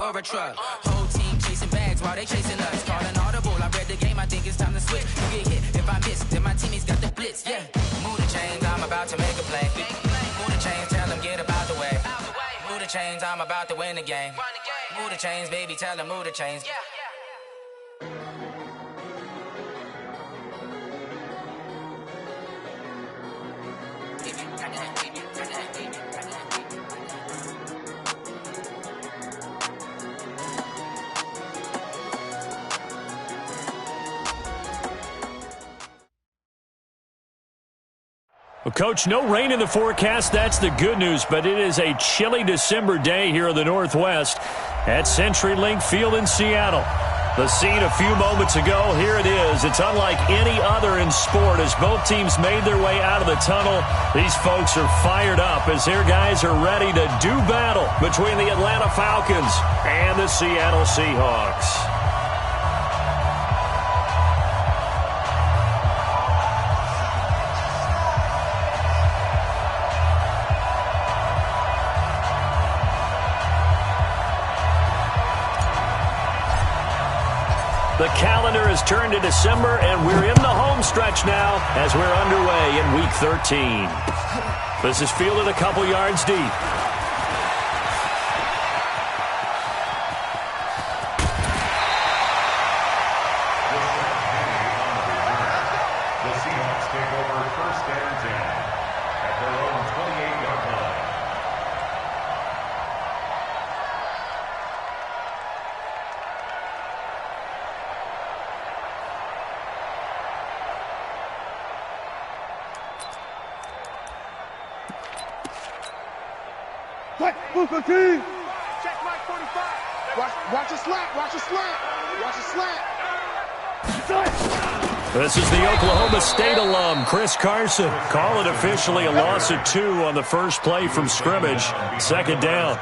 or a truck. Whole team chasing bags while they chasing us. Call an audible, I read the game, I think it's time to switch. You get hit if I miss, then my teammates got the blitz, yeah. Move the chains, I'm about to make a play. Move the chains, tell them get about the way. Move the chains, I'm about to win the game. Move the chains, baby, tell them move the chains. Well, Coach, no rain in the forecast. That's the good news, but it is a chilly December day here in the Northwest at CenturyLink Field in Seattle. The scene a few moments ago, here it is. It's unlike any other in sport as both teams made their way out of the tunnel. These folks are fired up as their guys are ready to do battle between the Atlanta Falcons and the Seattle Seahawks. The calendar has turned to December, and we're in the home stretch now as we're underway in Week 13. This is fielded a couple yards deep. The Seahawks take over first and 10 at their own 28-yard line. Check Mike 45. Watch a slant. Watch a slant. Watch a slant. This is the Oklahoma State alum, Chris Carson. Call it officially a loss of 2 on the first play from scrimmage. Second down.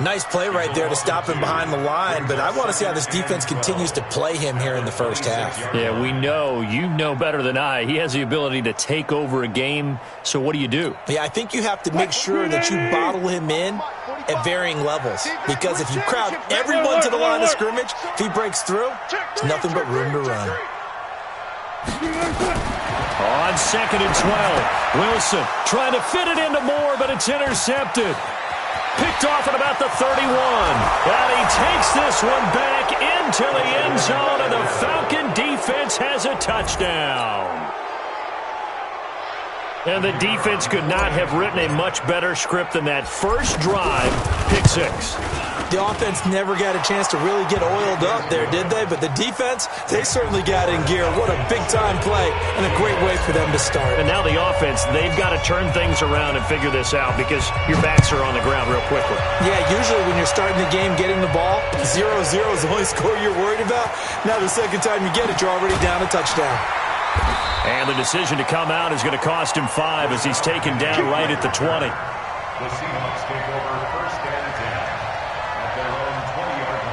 Nice play right there to stop him behind the line, but I want to see how this defense continues to play him here in the first half. Yeah, we know. You know better than I. He has the ability to take over a game, so what do you do? Yeah, I think you have to make sure that you bottle him in at varying levels, because if you crowd everyone to the line of scrimmage, if he breaks through, there's nothing but room to run. On 2nd and 12, Wilson trying to fit it into Moore, but it's intercepted. Picked off at about the 31. And he takes this one back into the end zone, and the Falcon defense has a touchdown. And the defense could not have written a much better script than that first drive, pick 6. The offense never got a chance to really get oiled up there, did they? But the defense, they certainly got in gear. What a big-time play and a great way for them to start. And now the offense, they've got to turn things around and figure this out because your backs are on the ground real quickly. Yeah, usually when you're starting the game, getting the ball, 0-0 is the only score you're worried about. Now the second time you get it, you're already down a touchdown. And the decision to come out is going to cost him 5 as he's taken down right at the 20. The Seahawks take over first and 10 at their own 20-yard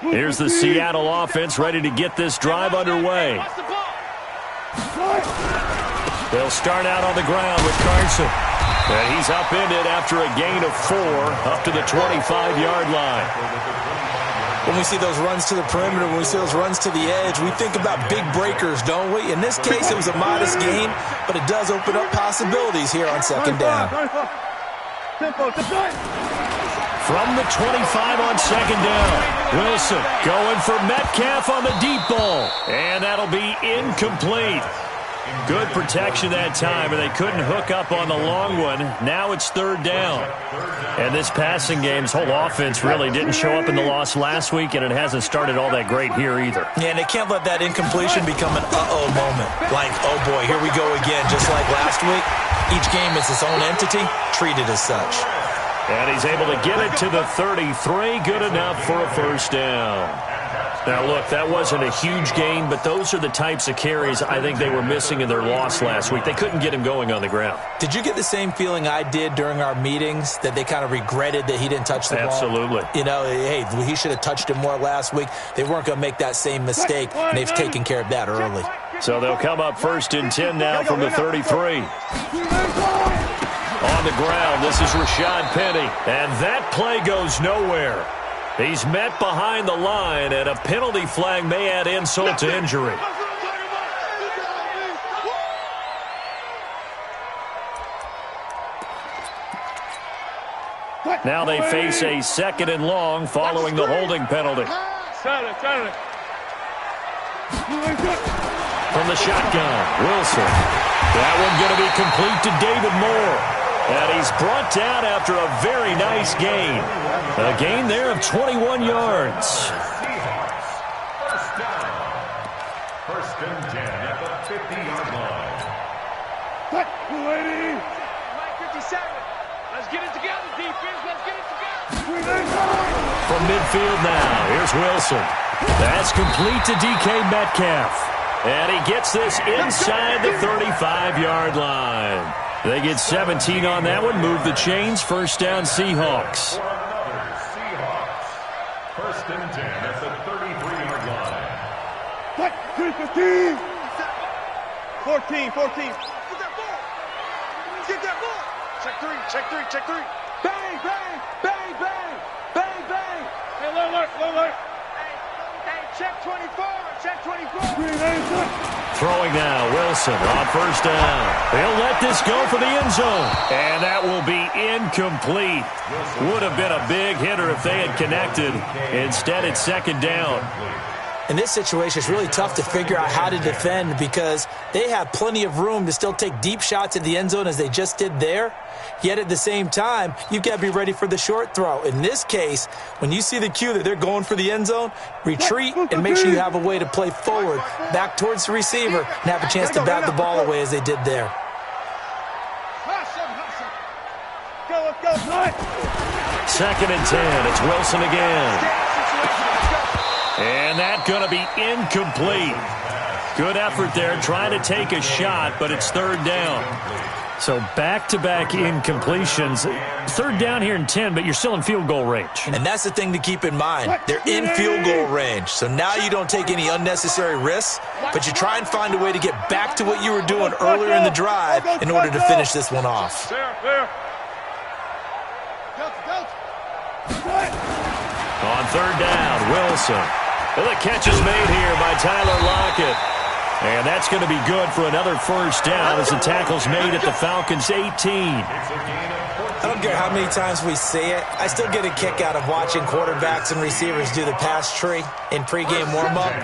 line. Here's the Seattle offense ready to get this drive underway. They'll start out on the ground with Carson. And he's upended after a gain of 4 up to the 25-yard line. When we see those runs to the perimeter, when we see those runs to the edge, we think about big breakers, don't we? In this case, it was a modest gain, but it does open up possibilities here on second down. From the 25 on second down, Wilson going for Metcalf on the deep ball. And that'll be incomplete. Good protection that time, and they couldn't hook up on the long one. Now it's third down. And this passing game's whole offense really didn't show up in the loss last week, and it hasn't started all that great here either. Yeah, and they can't let that incompletion become an uh-oh moment. Like, oh boy, here we go again, just like last week. Each game is its own entity, treated as such. And he's able to get it to the 33, good enough for a first down. Now, look, that wasn't a huge gain, but those are the types of carries I think they were missing in their loss last week. They couldn't get him going on the ground. Did you get the same feeling I did during our meetings, that they kind of regretted that he didn't touch the ball? Absolutely. You know, hey, he should have touched it more last week. They weren't going to make that same mistake, and they've taken care of that early. So they'll come up 1st and 10 now from the 33. On the ground, this is Rashad Penny. And that play goes nowhere. He's met behind the line, and a penalty flag may add insult to injury. Now they face a 2nd and long following the holding penalty. From the shotgun, Wilson. That one going to be complete to David Moore. And he's brought down after a very nice gain. A gain there of 21 yards. Seahawks, first down. 1st and 10 at the 50-yard line. 57. Let's get it together, defense. Let's get it together. From midfield now, here's Wilson. That's complete to DK Metcalf. And he gets this inside the 35-yard line. They get 17 on that one. Move the chains. 1st down, Seahawks. For another Seahawks. 1st and 10 at the 33-yard line. 14. Get that ball. Get that ball. Check three. Bang, bang, bang, bang, bang, bang. Hey, low alert. Hey, check 24. Throwing now, Wilson on 1st down. They'll let this go for the end zone. And that will be incomplete. Would have been a big hitter if they had connected. Instead, it's 2nd down. In this situation, it's really tough to figure out how to defend because they have plenty of room to still take deep shots at the end zone as they just did there. Yet at the same time, you've got to be ready for the short throw. In this case, when you see the cue that they're going for the end zone, retreat and make sure you have a way to play forward, back towards the receiver, and have a chance to bat the ball away as they did there. Go. 2nd and 10. It's Wilson again. And that's going to be incomplete. Good effort there, trying to take a shot, but it's 3rd down. So back-to-back incompletions. 3rd down here in 10, but you're still in field goal range. And that's the thing to keep in mind. They're in field goal range. So now you don't take any unnecessary risks, but you try and find a way to get back to what you were doing earlier in the drive in order to finish this one off. On 3rd down, Wilson. Well, the catch is made here by Tyler Lockett. And that's going to be good for another 1st down as the tackle's made at the Falcons' 18. I don't care how many times we see it. I still get a kick out of watching quarterbacks and receivers do the pass tree in pregame warm-up.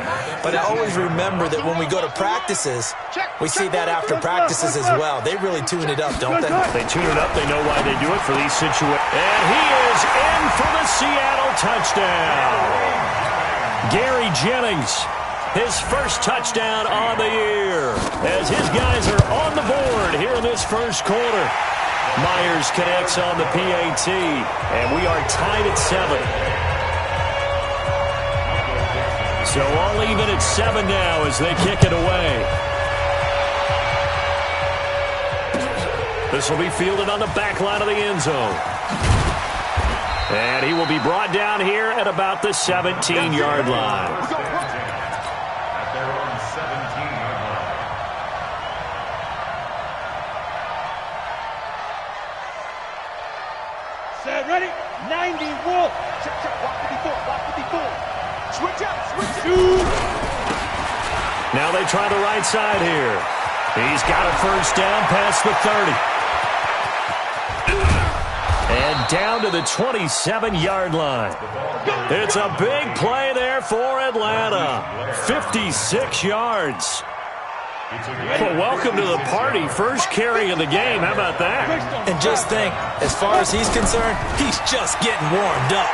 But I always remember that when we go to practices, we see that after practices as well. They really tune it up, don't they? They tune it up. They know why they do it for these situations. And he is in for the Seattle touchdown. Gary Jennings, his first touchdown on the year, as his guys are on the board here in this 1st quarter. Myers connects on the PAT, and we are tied at 7. So all even at 7 now as they kick it away. This will be fielded on the back line of the end zone. And he will be brought down here at about the 17-yard line. At their own 17-yard line. Set, ready? 90, wolf. Check. Walk 54. Switch up. Now they try the right side here. He's got a 1st down past the 30. And down to the 27-yard line. It's a big play there for Atlanta. 56 yards. Well, welcome to the party. First carry of the game. How about that? And just think, as far as he's concerned, he's just getting warmed up.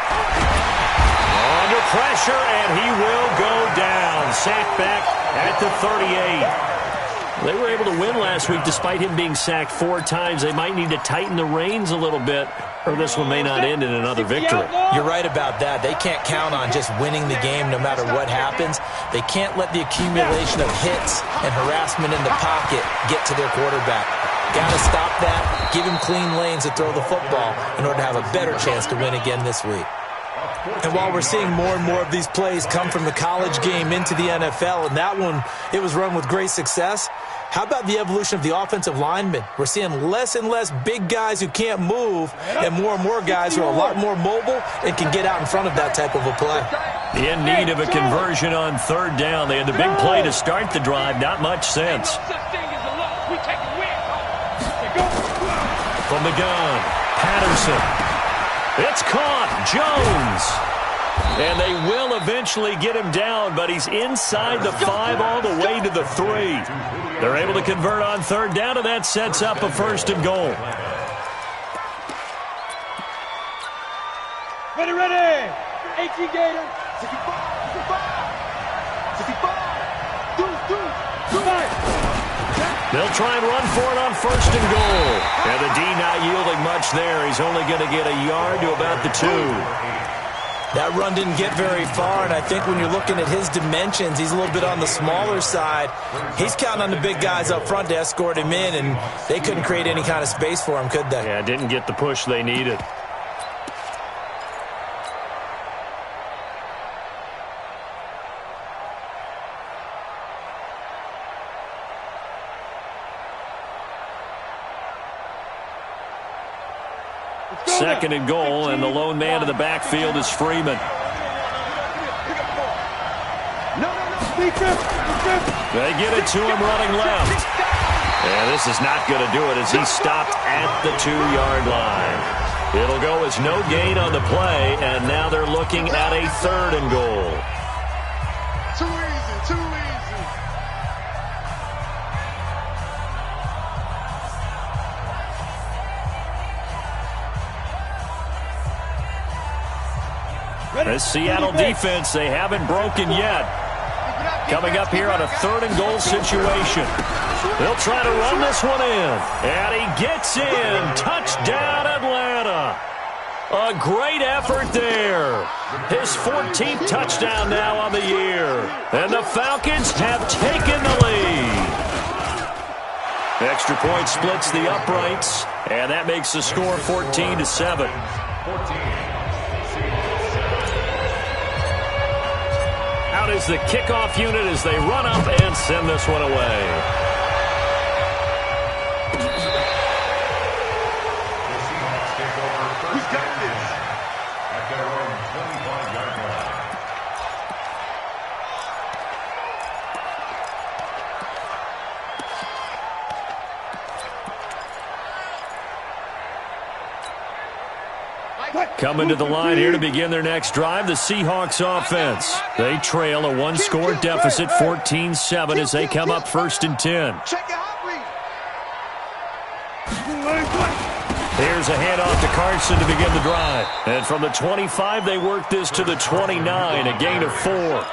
Under pressure, and he will go down. Sacked back at the 38. They were able to win last week despite him being sacked 4 times. They might need to tighten the reins a little bit, or this one may not end in another victory. You're right about that. They can't count on just winning the game no matter what happens. They can't let the accumulation of hits and harassment in the pocket get to their quarterback. Got to stop that, give him clean lanes to throw the football in order to have a better chance to win again this week. And while we're seeing more and more of these plays come from the college game into the NFL, and that one, it was run with great success, how about the evolution of the offensive linemen? We're seeing less and less big guys who can't move and more guys who are a lot more mobile and can get out in front of that type of a play. In need of a conversion on third down. They had the big play to start the drive. Not much sense. From the gun, Patterson. It's caught. Jones. And they will eventually get him down, but he's inside the 5 all the way to the 3. They're able to convert on third down, and that sets up a 1st and goal. Ready. 18 Gator. 65. They'll try and run for it on 1st and goal. And the D not yielding much there. He's only going to get a yard to about the 2. That run didn't get very far, and I think when you're looking at his dimensions, he's a little bit on the smaller side. He's counting on the big guys up front to escort him in, and they couldn't create any kind of space for him, could they? Yeah, didn't get the push they needed. Second and goal, and the lone man in the backfield is Freeman. They get it to him running left. And this is not going to do it as he stopped at the 2-yard line. It'll go as no gain on the play, and now they're looking at a 3rd and goal. Too easy. This Seattle defense, they haven't broken yet. Coming up here on a 3rd and goal situation. They'll try to run this one in. And he gets in. Touchdown, Atlanta. A great effort there. His 14th touchdown now on the year. And the Falcons have taken the lead. Extra point splits the uprights. And that makes the score 14-7. Out is the kickoff unit as they run up and send this one away. The Seahawks take over first down at their own 25-yard line. Coming to the line here to begin their next drive, the Seahawks offense. They trail a 1-score deficit, 14-7, as they come up 1st and 10. Here's a handoff to Carson to begin the drive. And from the 25, they work this to the 29, a gain of 4.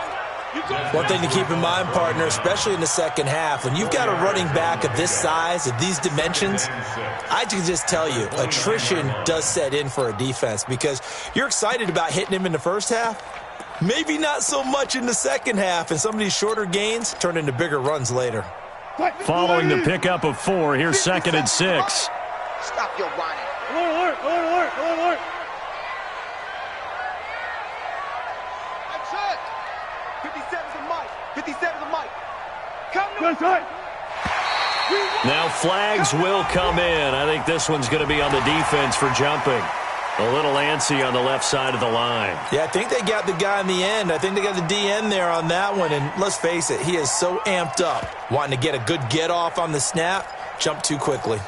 One thing to keep in mind, partner, especially in the second half, when you've got a running back of this size, of these dimensions, I can just tell you, attrition does set in for a defense because you're excited about hitting him in the first half. Maybe not so much in the second half, and some of these shorter gains turn into bigger runs later. Following the pickup of 4, here's 2nd and 6. Stop your whining. Alert. That's it. 57's the mic. 57's the mic. Come on. Now flags will come in. I think this one's going to be on the defense for jumping. A little antsy on the left side of the line. Yeah, I think they got the guy in the end. I think they got the DN there on that one. And let's face it, he is so amped up, wanting to get a good get-off on the snap, jump too quickly.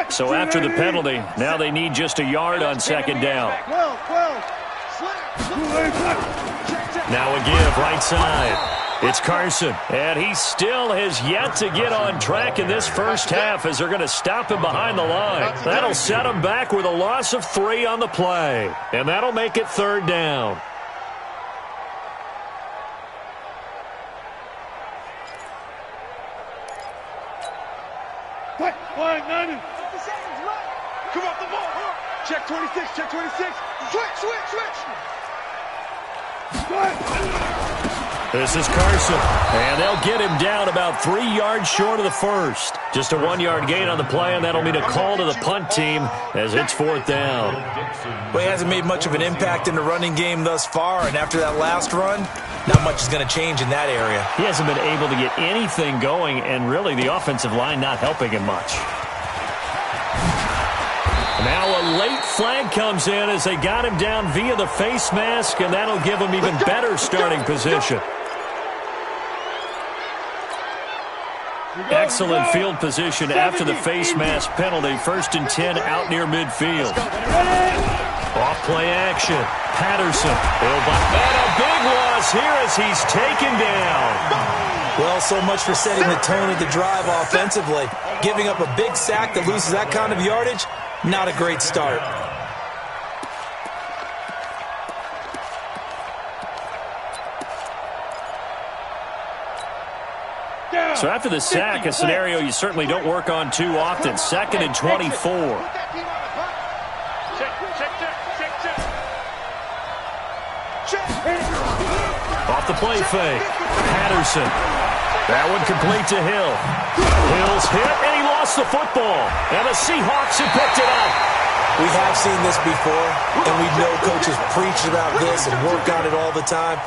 So after the penalty, now they need just a yard on 2nd down. Now a give, right side. It's Carson, and he still has yet to get on track in this first half as they're going to stop him behind the line. That'll set him back with a loss of 3 on the play, and that'll make it 3rd down. Come off the ball. Check 26. Switch. This is Carson, and they'll get him down about 3 yards short of the first. Just a 1-yard gain on the play, and that'll mean a call to the punt team as it's 4th down. Well, he hasn't made much of an impact in the running game thus far, and after that last run, not much is going to change in that area. He hasn't been able to get anything going, and really the offensive line not helping him much. Now a late flag comes in as they got him down via the face mask, and that'll give him even better starting position. Excellent field position after the face mask penalty. 1st and 10 out near midfield. Off play action. Patterson. And a big loss here as he's taken down. Well, so much for setting the tone of the drive offensively. Giving up a big sack that loses that kind of yardage, not a great start. So after the sack, a scenario you certainly don't work on too often. 2nd and 24. Off the play fake. Patterson. That one complete to Hill. Hill's hit, and he lost the football. And the Seahawks have picked it up. We have seen this before, and we know coaches preach about this and work on it all the time.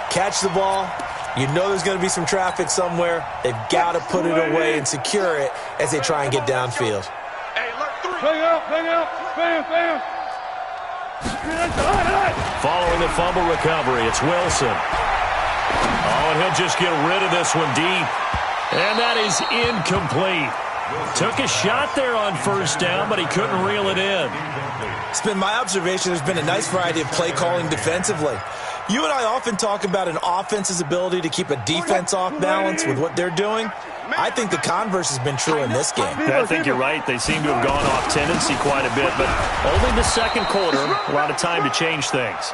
Catch the ball. You know there's going to be some traffic somewhere. They've got to put it away and secure it as they try and get downfield. Bang out, bam. Following the fumble recovery, it's Wilson. Oh, and he'll just get rid of this one deep. And that is incomplete. Took a shot there on 1st down, but he couldn't reel it in. It's been my observation there's been a nice variety of play calling defensively. You and I often talk about an offense's ability to keep a defense off balance with what they're doing. I think the converse has been true in this game. I think you're right. They seem to have gone off tendency quite a bit, but only the 2nd quarter, a lot of time to change things.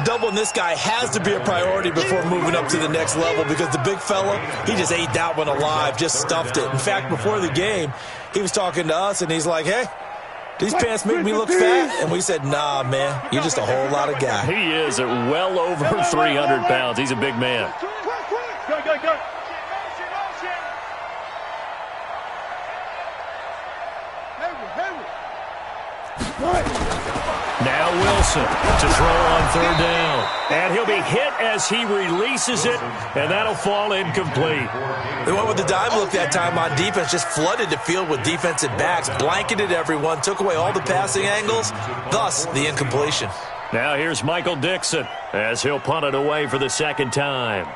Doubling this guy has to be a priority before moving up to the next level because the big fella, he just ate that one alive, just stuffed it. In fact, before the game, he was talking to us, and he's like, hey, these pants make me look fat? And we said, nah, man, you're just a whole lot of guy. He is at well over 300 pounds. He's a big man. Go. Now Wilson to throw on 3rd down. And he'll be hit as he releases it, and that'll fall incomplete. They went with the dive look that time on defense, just flooded the field with defensive backs, blanketed everyone, took away all the passing angles, thus the incompletion. Now here's Michael Dixon as he'll punt it away for the 2nd time.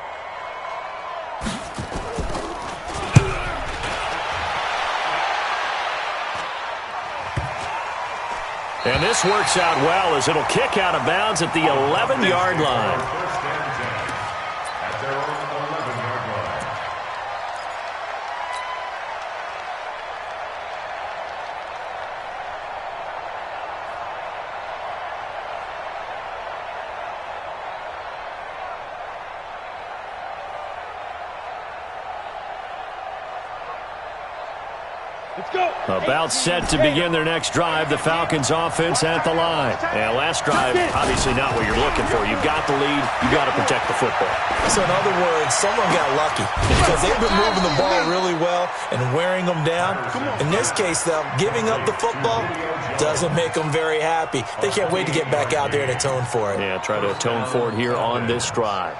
And this works out well as it'll kick out of bounds at the 11-yard line. About set to begin their next drive, the Falcons offense at the line. And last drive, obviously not what you're looking for. You've got the lead. You've got to protect the football. So in other words, someone got lucky because they've been moving the ball really well and wearing them down. In this case, though, giving up the football doesn't make them very happy. They can't wait to get back out there and atone for it. Yeah, try to atone for it here on this drive.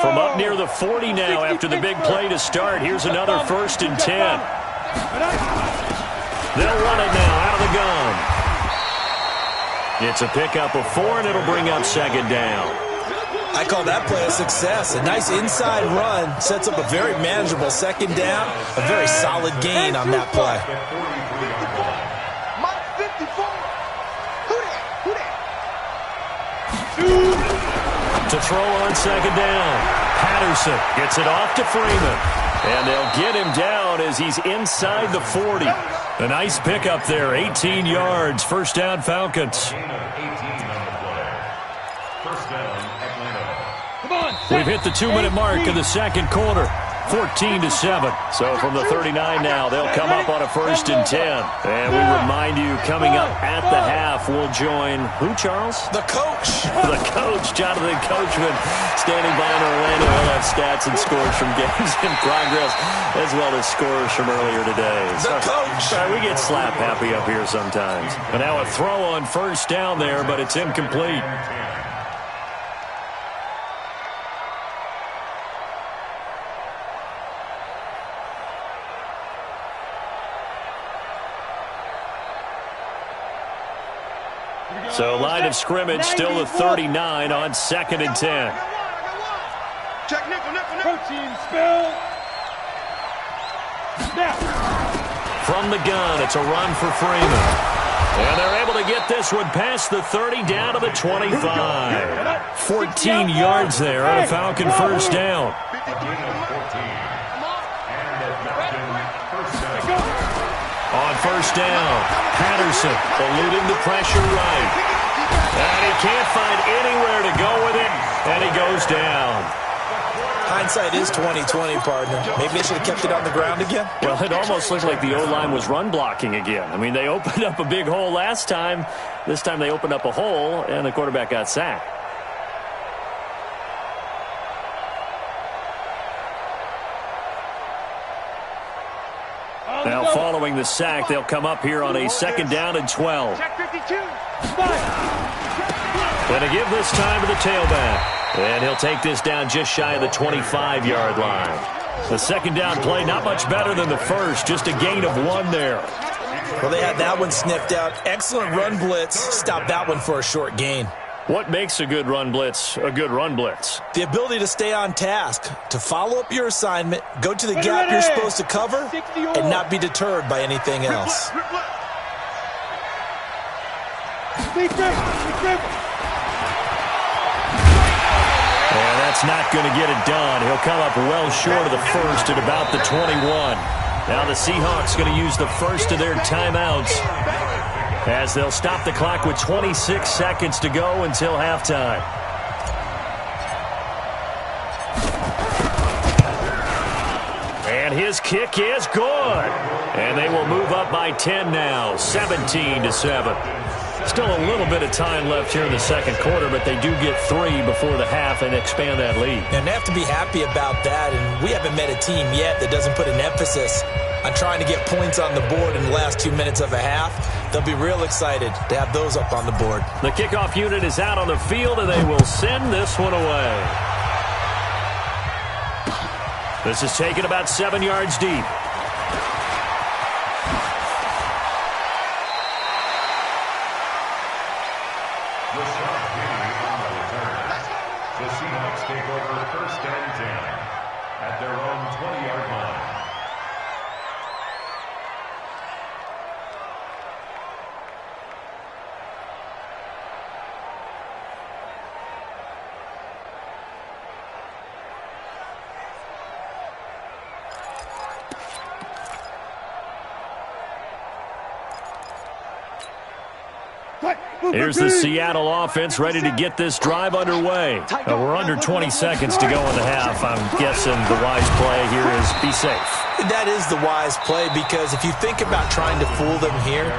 From up near the 40 now after the big play to start. Here's another 1st and 10. They'll run it now out of the gun. It's a pickup of 4, and it'll bring up 2nd down. I call that play a success. A nice inside run sets up a very manageable 2nd down. A very solid gain on that play. To throw on 2nd down. Patterson gets it off to Freeman. And they'll get him down as he's inside the 40. A nice pickup there, 18 yards. 1st down, Falcons. First down, Atlanta. Come on, We've hit the 2-minute mark in the second quarter. 14-7. So from the 39 now, they'll come up on a 1st and 10. And we remind you, coming up at the half, we'll join who, Charles? The coach. The coach, Jonathan Coachman, standing by in Orlando. He'll have stats and scores from games in progress, as well as scores from earlier today. The coach. We get slap happy up here sometimes. And now a throw on 1st down there, but it's incomplete. So line of scrimmage still the 39 on 2nd and 10. Check nickel. Protein spill. Snap. From the gun, it's a run for Freeman. And they're able to get this one past the 30 down to the 25. 14 yards there on a Falcon 1st down. On 1st down, Patterson eluding the pressure right. And he can't find anywhere to go with it, and he goes down. Hindsight is 20/20, partner. Maybe they should have kept it on the ground again. Well, it almost looked like the O-line was run blocking again. I mean, they opened up a big hole last time. This time they opened up a hole, and the quarterback got sacked. Now, following the sack, they'll come up here on a 2nd down and 12. Check 52. And to give this time to the tailback. And he'll take this down just shy of the 25-yard line. The 2nd down play, not much better than the first, just a gain of 1 there. Well, they had that one sniffed out. Excellent run blitz. Stopped that one for a short gain. What makes a good run blitz a good run blitz? The ability to stay on task, to follow up your assignment, go to the gap you're supposed to cover, and not be deterred by anything else. And that's not going to get it done. He'll come up well short of the first at about the 21. Now the Seahawks going to use the first of their timeouts, as they'll stop the clock with 26 seconds to go until halftime. And his kick is good. And they will move up by 10 now, 17-7. Still a little bit of time left here in the second quarter, but they do get 3 before the half and expand that lead. And they have to be happy about that, and we haven't met a team yet that doesn't put an emphasis on trying to get points on the board in the last 2 minutes of a half. They'll be real excited to have those up on the board. The kickoff unit is out on the field, and they will send this one away. This is taken about 7 yards deep. The Seahawks take over 1st and 10 at their own 20-yard line. Here's the Seattle offense ready to get this drive underway. We're under 20 seconds to go in the half. I'm guessing the wise play here is be safe. That is the wise play, because if you think about trying to fool them here,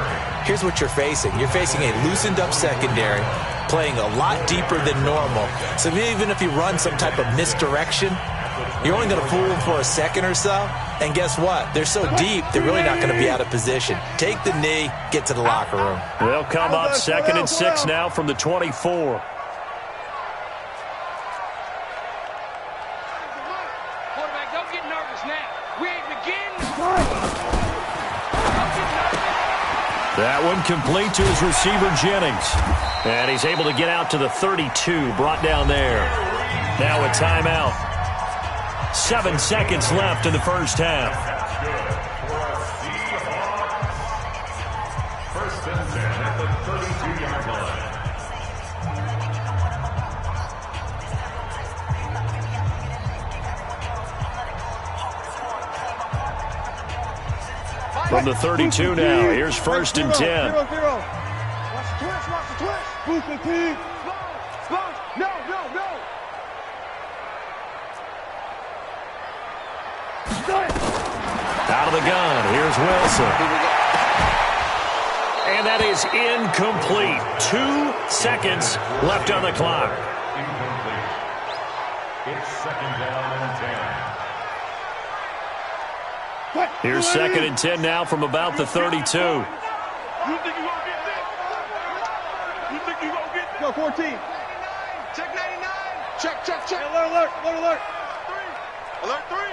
here's what you're facing. You're facing a loosened up secondary, playing a lot deeper than normal. So even if you run some type of misdirection, you're only going to fool them for a second or so. And guess what? They're so deep, they're really not going to be out of position. Take the knee, get to the locker room. They'll come up 2nd and 6 now from the 24. Quarterback, don't get nervous now. We ain't beginning. That one complete to his receiver, Jennings. And he's able to get out to the 32, brought down there. Now a timeout. 7 seconds left in the first half. First and 10 at the 32-yard line. From the 32 now, here's 1st and 10. Watch the twist, watch the twist. Boost the team. No. Out of the gun, here's Wilson. And that is incomplete. 2 seconds left on the clock. Incomplete. It's second down and 10. Here's second and 10 now from about the 32. You think you're going to get this? You think you're going to get this? Go, 14. Check 99. Check. Alert. Alert 3.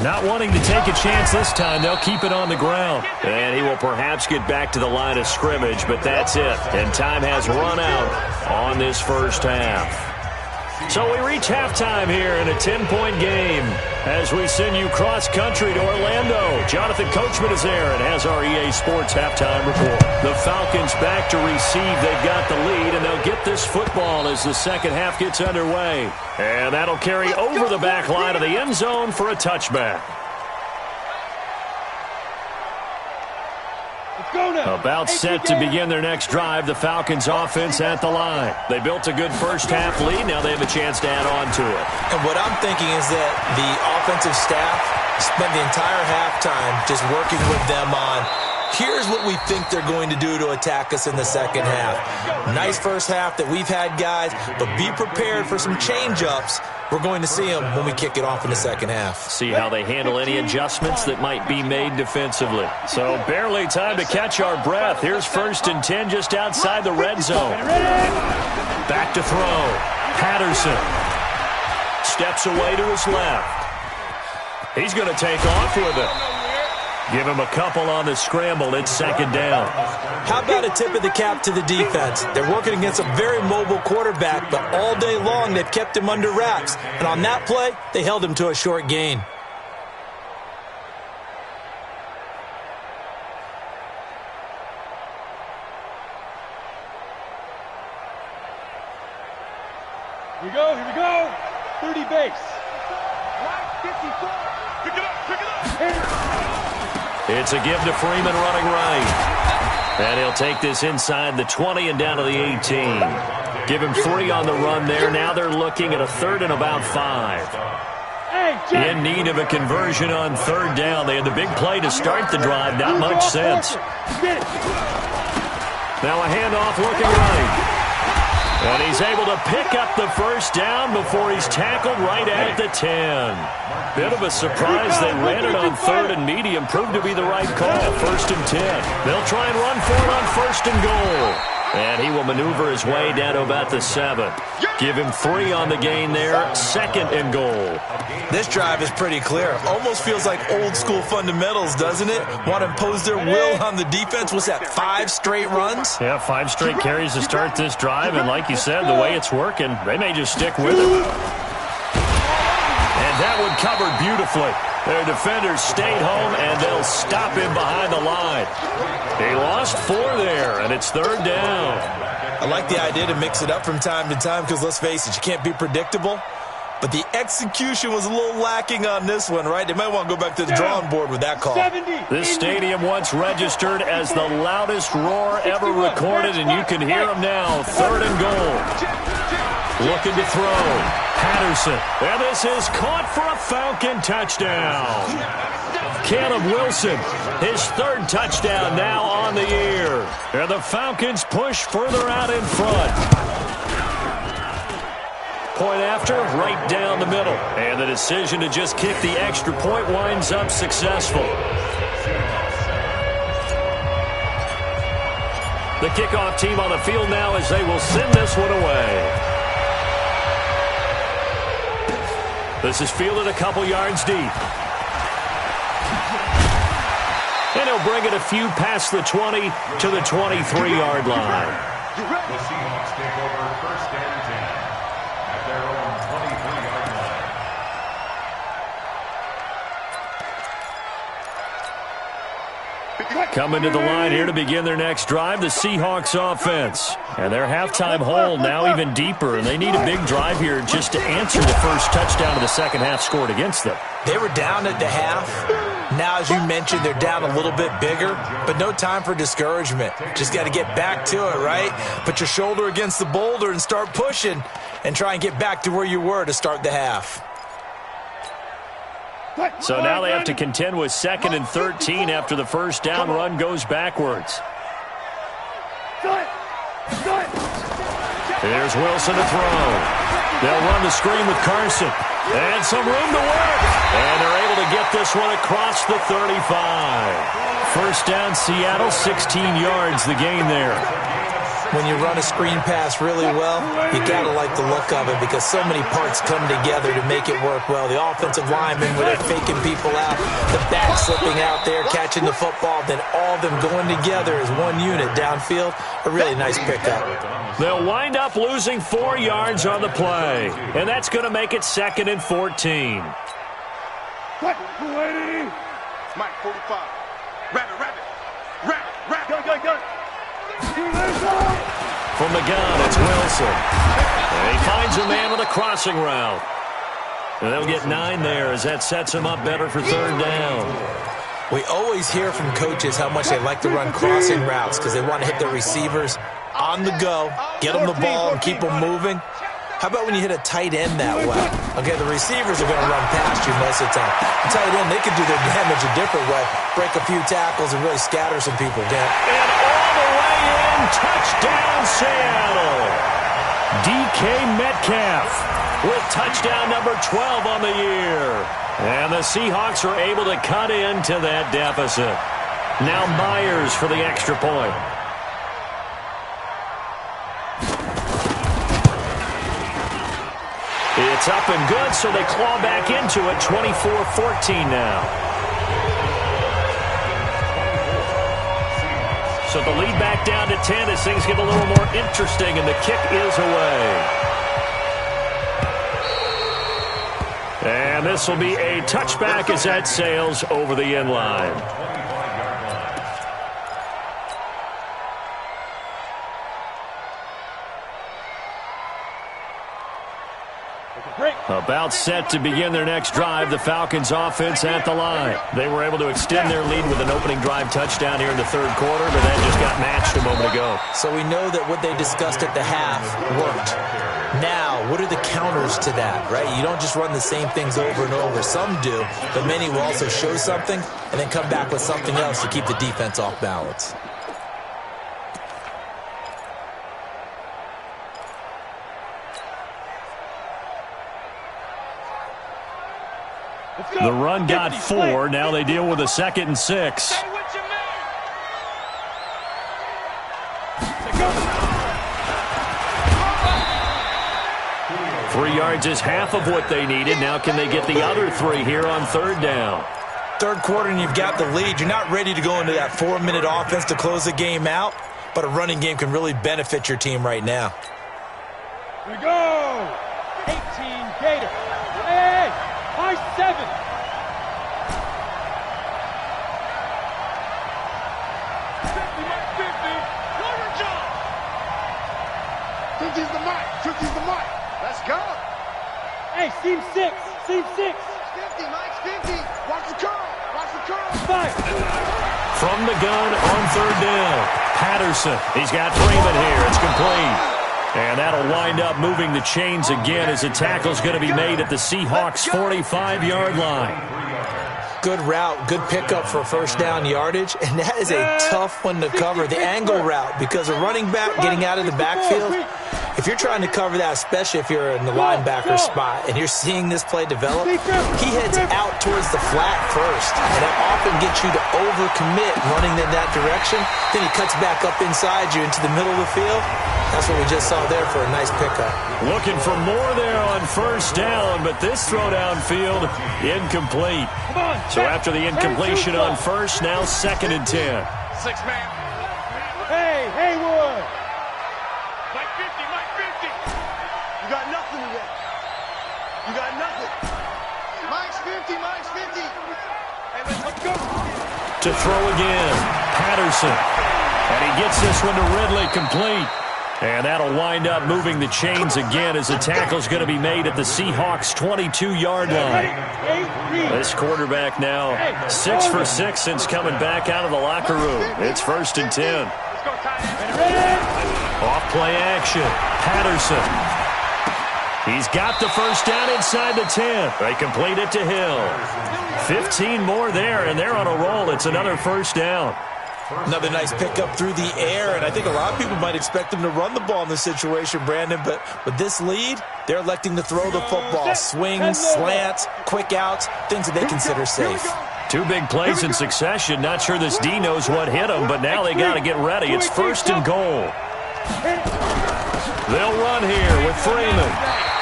Not wanting to take a chance this time, they'll keep it on the ground. And he will perhaps get back to the line of scrimmage, but that's it. And time has run out on this first half. So we reach halftime here in a 10-point game as we send you cross-country to Orlando. Jonathan Coachman is there and has our EA Sports halftime report. The Falcons back to receive. They've got the lead, and they'll get this football as the second half gets underway. And that'll carry over the back line of the end zone for a touchback. About set to begin their next drive, the Falcons offense at the line. They built a good first half lead. Now they have a chance to add on to it. And what I'm thinking is that the offensive staff spent the entire halftime just working with them on, here's what we think they're going to do to attack us in the second half. Nice first half that we've had, guys, but be prepared for some change-ups. We're going to see them when we kick it off in the second half. See how they handle any adjustments that might be made defensively. So barely time to catch our breath. Here's first and 10 just outside the red zone. Back to throw. Patterson steps away to his left. He's going to take off with it. Give him a couple on the scramble. It's second down. How about a tip of the cap to the defense? They're working against a very mobile quarterback, but all day long they've kept him under wraps. And on that play, they held him to a short gain. Here we go. 30 base. Right, 54. Pick it up. It's a give to Freeman running right. And he'll take this inside the 20 and down to the 18. Give him 3 on the run there. Now they're looking at a third and about 5. In need of a conversion on third down. They had the big play to start the drive. Not much sense. Now a handoff looking right. And he's able to pick up the first down before he's tackled right at the 10. Bit of a surprise. They ran it on third and medium. Proved to be the right call. First and 10. They'll try and run for it on first and goal. And he will maneuver his way down to about the 7. Give him 3 on the gain there. Second and goal. This drive is pretty clear. Almost feels like old school fundamentals, doesn't it? Want to impose their will on the defense. What's that, 5 straight runs? Yeah, 5 straight carries to start this drive. And like you said, the way it's working, they may just stick with it. And that one covered beautifully. Their defenders stayed home, and they'll stop him behind the line. He lost 4 there, and it's third down. I like the idea to mix it up from time to time because, let's face it, you can't be predictable. But the execution was a little lacking on this one, right? They might want to go back to the drawing board with that call. This stadium once registered as the loudest roar ever recorded, and you can hear them now. Third and goal. Looking to throw. Patterson. And this is caught for a Falcon touchdown. Caleb Wilson, his 3rd touchdown now on the year. And the Falcons push further out in front. Point after, right down the middle. And the decision to just kick the extra point winds up successful. The kickoff team on the field now as they will send this one away. This is fielded a couple yards deep. And he'll bring it a few past the 20 to the 23-yard line. The Seahawks take over first and 10 at their own 23-yard line. Coming to the line here to begin their next drive, the Seahawks offense. And their halftime hole now even deeper, and they need a big drive here just to answer the first touchdown of the second half scored against them. They were down at the half. Now, as you mentioned, they're down a little bit bigger, but no time for discouragement. Just got to get back to it, right? Put your shoulder against the boulder and start pushing and try and get back to where you were to start the half. So now they have to contend with 2nd and 13 after the first down run goes backwards. Here's Wilson to throw. They'll run the screen with Carson. And some room to work. And they're able to get this one across the 35. First down, Seattle, 16 yards the gain there. When you run a screen pass really well, you got to like the look of it because so many parts come together to make it work well. The offensive linemen, where they're faking people out, the back slipping out there, catching the football, then all of them going together as one unit downfield. A really nice pickup. They'll wind up losing 4 yards on the play, and that's going to make it 2nd and 14. Mike, 45. Rabbit. Go. From the gun, it's Wilson. And he finds a man with a crossing route. And they'll get 9 there as that sets him up better for 3rd down. We always hear from coaches how much they like to run crossing routes because they want to hit their receivers on the go, get them the ball, and keep them moving. How about when you hit a tight end that way? Okay, the receivers are going to run past you most of the time. The tight end, they could do their damage a different way, break a few tackles and really scatter some people down. And all the way in, touchdown Seattle. DK Metcalf with touchdown number 12 on the year. And the Seahawks are able to cut into that deficit. Now Myers for the extra point. It's up and good, so they claw back into it, 24-14 now. So the lead back down to 10 as things get a little more interesting, and the kick is away. And this will be a touchback as that sails over the end line. About set to begin their next drive, the Falcons offense at the line. They were able to extend their lead with an opening drive touchdown here in the 3rd quarter, but that just got matched a moment ago. So we know that what they discussed at the half worked. Now, what are the counters to that, right? You don't just run the same things over and over. Some do, but many will also show something and then come back with something else to keep the defense off balance. The run got 4. Now they deal with a 2nd and 6. Three yards is half of what they needed. Now can they get the other 3 here on 3rd down? 3rd quarter and you've got the lead. You're not ready to go into that 4-minute offense to close the game out, but a running game can really benefit your team right now. We go! 18 Gator. Hey! High 7. He's the mark. Let's go. Hey, seam 6. 50, Mike's 50. Watch the curl. 5. From the gun on 3rd down. Patterson. He's got Freeman here. It's complete. And that'll wind up moving the chains again as the tackle's going to be made at the Seahawks 45-yard line. Good route, good pickup for 1st down yardage, and that is a tough one to cover, the angle route, because a running back getting out of the backfield, if you're trying to cover that, especially if you're in the linebacker spot and you're seeing this play develop, he heads out towards the flat first, and that often gets you to overcommit running in that direction. Then he cuts back up inside you into the middle of the field. That's what we just saw there for a nice pickup. Looking for more there on 1st down, but this throw downfield incomplete. So after the incompletion on 1st, now 2nd and 10. 6-man. Hey, Haywood. Mike 50. You got nothing today. You got nothing. Mike's 50. Hey, let's go. To throw again, Patterson. And he gets this one to Ridley complete. And that'll wind up moving the chains again as the tackle's going to be made at the Seahawks 22-yard line. This quarterback now 6 for 6 since coming back out of the locker room. It's 1st and 10. Off play action. Patterson. He's got the first down inside the 10. They complete it to Hill. 15 more there, and they're on a roll. It's another first down. Another nice pickup through the air, and I think a lot of people might expect them to run the ball in this situation, Brandon, but with this lead, they're electing to throw the football. Swings, slants, quick outs, things that they consider safe. 2 big plays in succession. Not sure this D knows what hit him, but now they got to get ready. It's first and goal. They'll run here with Freeman.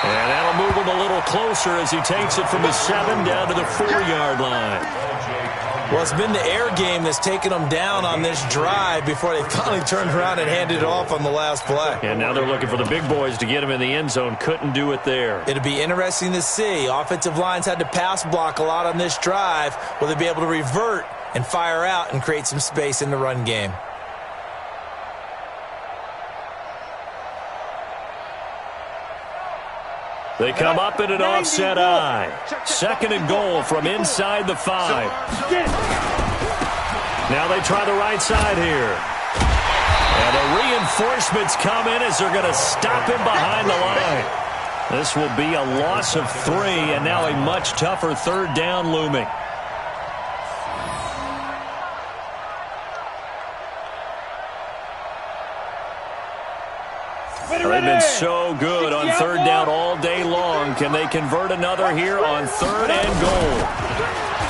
And that'll move him a little closer as he takes it from the 7 down to the 4-yard line. Well, it's been the air game that's taken them down on this drive before they finally turned around and handed it off on the last play. And now they're looking for the big boys to get him in the end zone. Couldn't do it there. It'll be interesting to see. Offensive lines had to pass block a lot on this drive. Will they be able to revert and fire out and create some space in the run game? They come up in an offset eye. 2nd and goal from inside the 5. Now they try the right side here. And the reinforcements come in as they're going to stop him behind the line. This will be a loss of 3, and now a much tougher 3rd down looming. They've been so good on 3rd down all day long. Can they convert another here on 3rd and goal?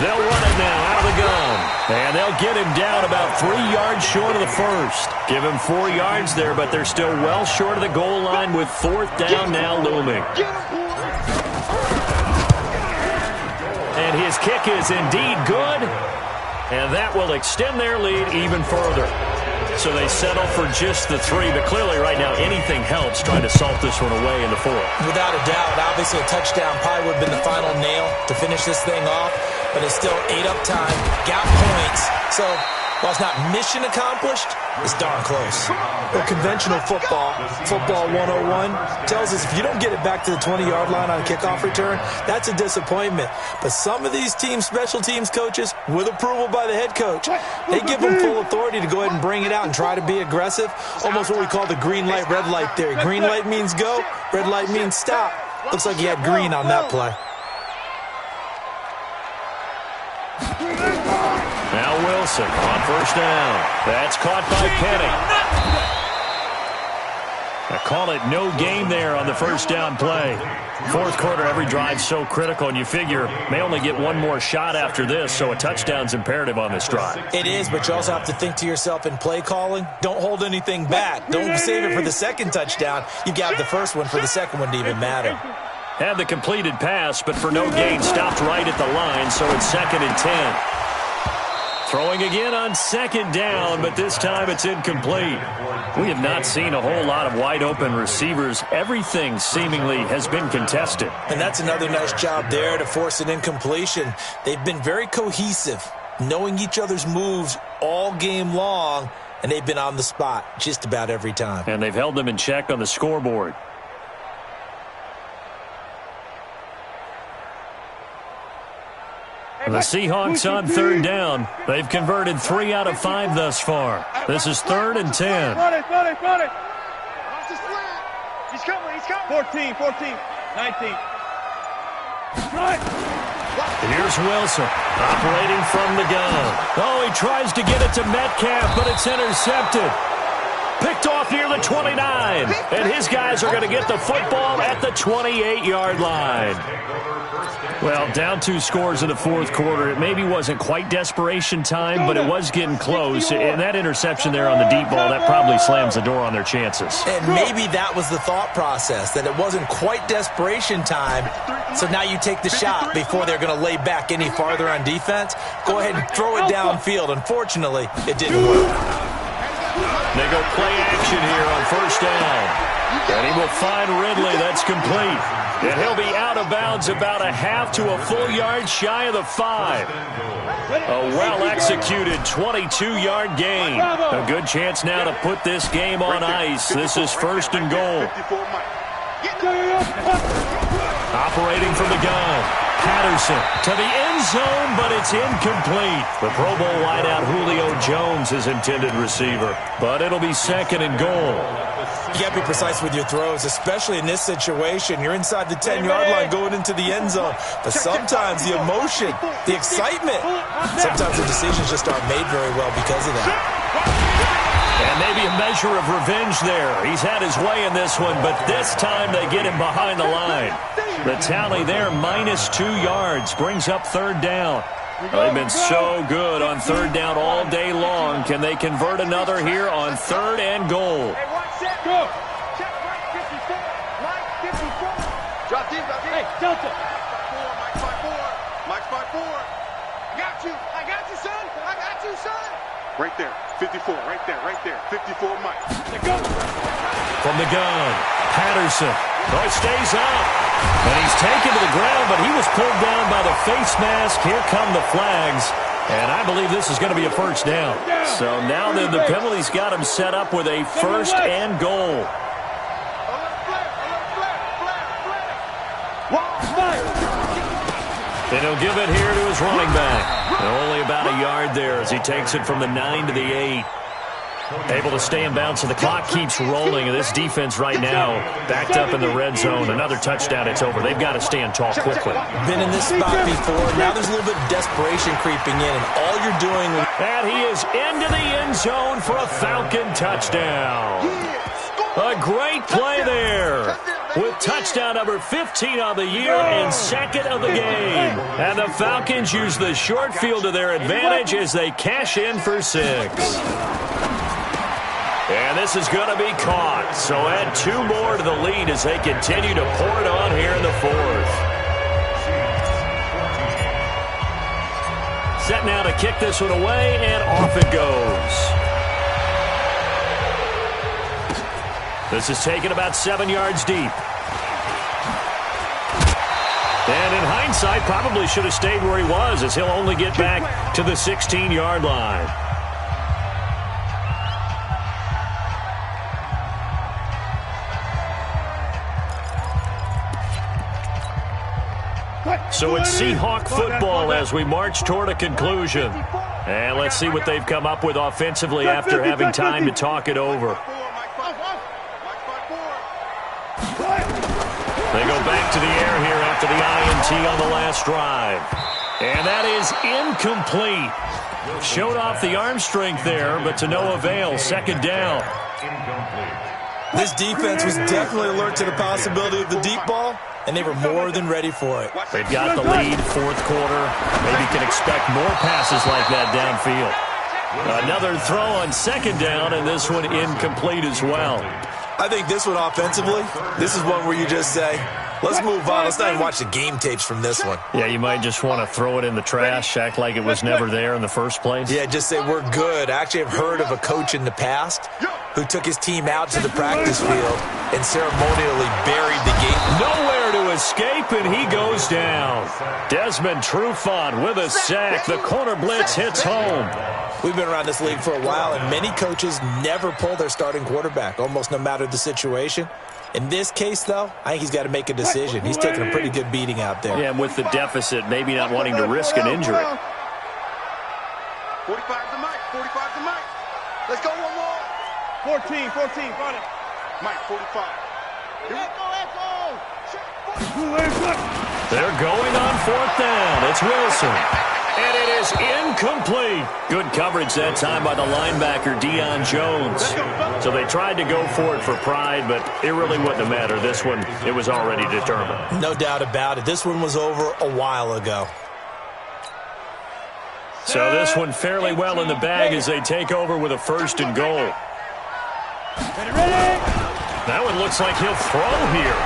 They'll run it now out of the gun. And they'll get him down about 3 yards short of the first. Give him 4 yards there, but they're still well short of the goal line with 4th down now looming. And his kick is indeed good. And that will extend their lead even further. So they settle for just the 3, but clearly right now anything helps trying to salt this one away in the 4th. Without a doubt, obviously a touchdown probably would have been the final nail to finish this thing off, but it's still 8 up time, got points. So while it's not mission accomplished, it's darn close. Well, conventional football 101, tells us if you don't get it back to the 20-yard line on a kickoff return, that's a disappointment. But some of these team special teams coaches, with approval by the head coach, they give them full authority to go ahead and bring it out and try to be aggressive, almost what we call the green light, red light theory. Green light means go, red light means stop. Looks like he had green on that play. Now Wilson on 1st down. That's caught by Penny. I call it no gain there on the 1st down play. 4th quarter, every drive's so critical, and you figure may only get 1 more shot after this, so a touchdown's imperative on this drive. It is, but you also have to think to yourself in play calling, don't hold anything back. Don't save it for the 2nd touchdown. You got the 1st one for the 2nd one to even matter. Had the completed pass, but for no gain, stopped right at the line, so it's 2nd and 10. Throwing again on 2nd down, but this time it's incomplete. We have not seen a whole lot of wide-open receivers. Everything seemingly has been contested. And that's another nice job there to force an incompletion. They've been very cohesive, knowing each other's moves all game long, and they've been on the spot just about every time. And they've held them in check on the scoreboard. The Seahawks on 3rd down. They've converted 3 out of 5 thus far. This is 3rd and 10. Run it. He's coming. 14, 19. Here's Wilson operating from the gun. Oh, he tries to get it to Metcalf, but it's intercepted. Picked off near the 29. And his guys are going to get the football at the 28-yard line. Well, down 2 scores in the 4th quarter. It maybe wasn't quite desperation time, but it was getting close. And that interception there on the deep ball, that probably slams the door on their chances. And maybe that was the thought process, that it wasn't quite desperation time. So now you take the shot before they're going to lay back any farther on defense. Go ahead and throw it downfield. Unfortunately, it didn't work. They go play action here on 1st down. And he will find Ridley. That's complete. And he'll be out of bounds about a half to a full yard shy of the 5. A well-executed 22-yard gain. A good chance now to put this game on ice. This is 1st and goal. Operating from the gun. Patterson to the end zone, but it's incomplete. The Pro Bowl wideout Julio Jones is intended receiver, but it'll be 2nd and goal. You got to be precise with your throws, especially in this situation. You're inside the 10-yard line going into the end zone. But sometimes the emotion, the excitement, sometimes the decisions just aren't made very well because of that. And maybe a measure of revenge there. He's had his way in this one, but this time they get him behind the line. The tally there, -2 yards, brings up 3rd down. They've been so good on 3rd down all day long. Can they convert another here on 3rd and goal? Go. Check right 54. Right 54. Drop deep, drop deep. Hey, Delta. Mike's by 4. Mike's by 4. I got you. I got you, son. I got you, son. Right there. 54. Right there. Right there. 54, Mike. Let's go. From the gun, Patterson. Oh, it stays up. And he's taken to the ground, but he was pulled down by the face mask. Here come the flags. And I believe this is going to be a 1st down. So now then the penalty's got him set up with a 1st and goal. And he'll give it here to his running back. And only about a yard there as he takes it from the 9 to the 8. Able to stay in bounds, so the clock keeps rolling. And this defense right now backed up in the red zone. Another touchdown, it's over. They've got to stand tall quickly. Been in this spot before. Now there's a little bit of desperation creeping in, and all you're doing... And he is into the end zone for a Falcon touchdown. A great play there, with touchdown number 15 on the year and 2nd of the game. And the Falcons use the short field to their advantage as they cash in for 6. And this is going to be caught. So add 2 more to the lead as they continue to pour it on here in the 4th. Set now to kick this one away, and off it goes. This is taken about 7 yards deep. And in hindsight, probably should have stayed where he was, as he'll only get back to the 16-yard line. So it's Seahawk football as we march toward a conclusion. And let's see what they've come up with offensively after having time to talk it over. They go back to the air here after the INT on the last drive. And that is incomplete. Showed off the arm strength there, but to no avail. 2nd down. This defense was definitely alert to the possibility of the deep ball, and they were more than ready for it. They've got the lead, 4th quarter. Maybe can expect more passes like that downfield. Another throw on 2nd down, and this one incomplete as well. I think this one offensively, this is one where you just say, let's move on. Let's not even watch the game tapes from this one. Yeah, you might just want to throw it in the trash, act like it was never there in the first place. Yeah, just say we're good. I actually have heard of a coach in the past who took his team out to the practice field and ceremonially buried the game. Nowhere to escape, and he goes down. Desmond Trufant with a sack. The corner blitz hits home. We've been around this league for a while, and many coaches never pull their starting quarterback, almost no matter the situation. In this case, though, I think he's got to make a decision. He's taking a pretty good beating out there. Yeah, and with the deficit, maybe not wanting to risk an injury. 45 to Mike. 45 to Mike. Let's go one more. 14, run it. Mike, 45. Echo. They're going on 4th down. It's Wilson. And it is incomplete. Good coverage that time by the linebacker, Deion Jones. So they tried to go for it for pride, but it really wouldn't have mattered. This one, it was already determined. No doubt about it. This one was over a while ago. So this one fairly well in the bag as they take over with a 1st and goal. That one looks like he'll throw here.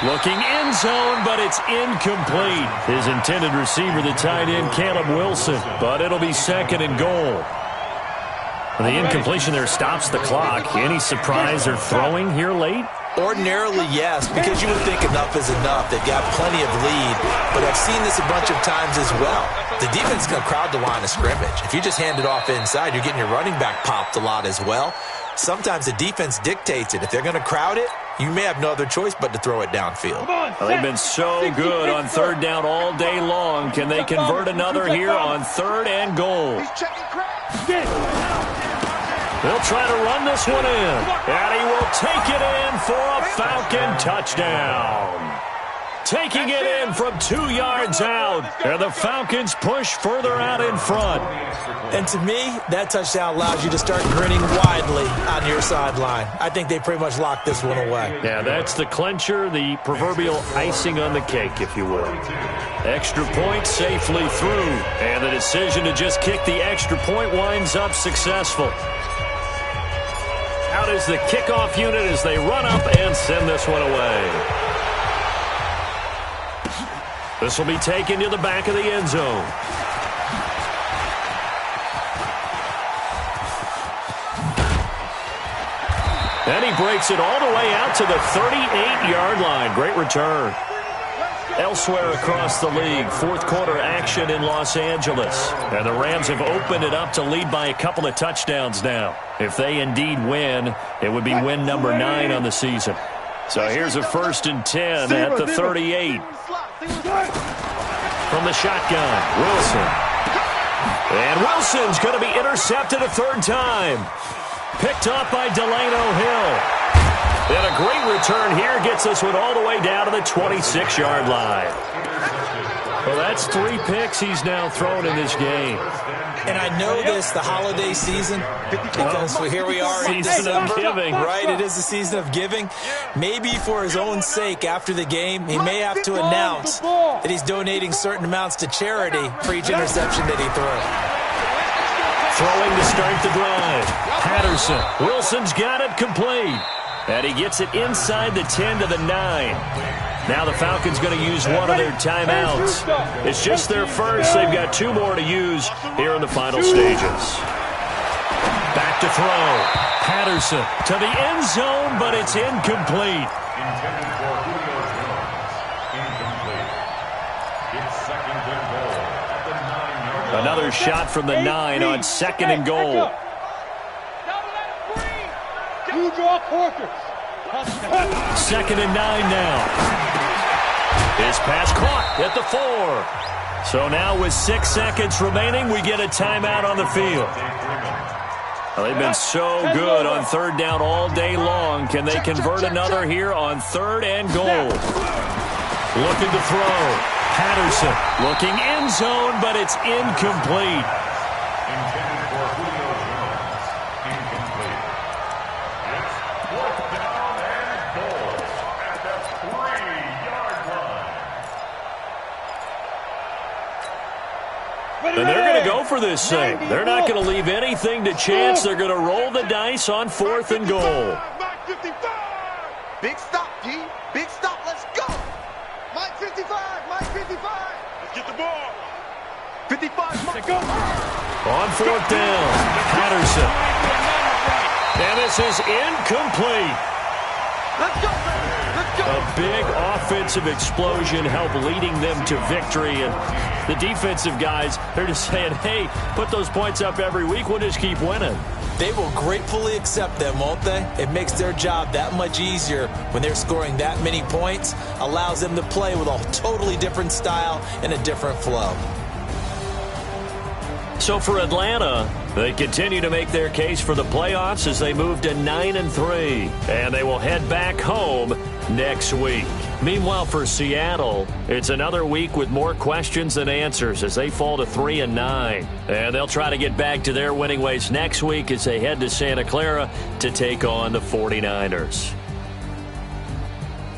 Looking end zone, but it's incomplete. His intended receiver, the tight end, Caleb Wilson. But it'll be 2nd and goal. The incompletion there stops the clock. Any surprise they're throwing here late? Ordinarily, yes, because you would think enough is enough. They've got plenty of lead, but I've seen this a bunch of times as well. The defense is going to crowd the line of scrimmage. If you just hand it off inside, you're getting your running back popped a lot as well. Sometimes the defense dictates it. If they're going to crowd it, you may have no other choice but to throw it downfield. Well, they've been so good on third down all day long. Can they convert another here on 3rd and goal? They'll try to run this one in, and he will take it in for a Falcon touchdown. Taking it in from 2 yards out, and the Falcons push further out in front. And to me, that touchdown allows you to start grinning widely on your sideline. I think they pretty much locked this one away. Yeah, that's the clincher, the proverbial icing on the cake, if you will. Extra point safely through, and the decision to just kick the extra point winds up successful. Out is the kickoff unit as they run up and send this one away. This will be taken to the back of the end zone. And he breaks it all the way out to the 38-yard line. Great return. Elsewhere across the league, fourth quarter action in Los Angeles. And the Rams have opened it up to lead by a couple of touchdowns now. If they indeed win, it would be win number 9 on the season. So here's a 1st and 10 at the 38. From the shotgun, Wilson. And Wilson's going to be intercepted a 3rd time. Picked up by Delano Hill. And a great return here gets this one all the way down to the 26-yard line. Well, that's 3 picks he's now thrown in this game. And I know this, the holiday season, because here we are in December. Season of giving. Right, it is the season of giving. Maybe for his own sake, after the game, he may have to announce that he's donating certain amounts to charity for each interception that he threw. Throwing to start the drive. Patterson. Wilson's got it complete. And he gets it inside the 10 to the 9. Now the Falcons going to use one of their timeouts. It's just their first. They've got 2 more to use here in the final stages. Back to throw. Patterson to the end zone, but it's incomplete. Intended for Julio Jones. Incomplete. It's 2nd and goal at the 9-yard line. Another shot from the 9 on 2nd and goal. You draw quarters. 2nd and 9 now. His pass caught at the 4. So now with 6 seconds remaining, we get a timeout on the field. Well, they've been so good on 3rd down all day long. Can they convert another here on 3rd and goal? Looking to throw. Patterson looking end zone, but it's incomplete. Intended for Julio Jones. Incomplete. It's 4th down and goal at the 3-yard line. And they're going to go for this thing. They're not going to leave anything to chance. They're going to roll the dice on 4th and goal. Big stop, G. Big stop. Let's go. Mike 55. Mike 55. Let's get the ball. 55. Mike. Go. On 4th down, Patterson. And this is incomplete. Let's go, baby. Let's go. A big offensive explosion helped leading them to victory. And the defensive guys, they're just saying, hey, put those points up every week. We'll just keep winning. They will gratefully accept them, won't they? It makes their job that much easier when they're scoring that many points. Allows them to play with a totally different style and a different flow. So for Atlanta, they continue to make their case for the playoffs as they move to 9-3. And they will head back home next week. Meanwhile, for Seattle, it's another week with more questions than answers as they fall to 3-9. And they'll try to get back to their winning ways next week as they head to Santa Clara to take on the 49ers.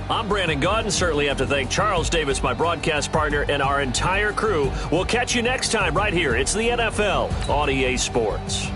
I'm Brandon Gaudin. Certainly have to thank Charles Davis, my broadcast partner, and our entire crew. We'll catch you next time right here. It's the NFL on EA Sports.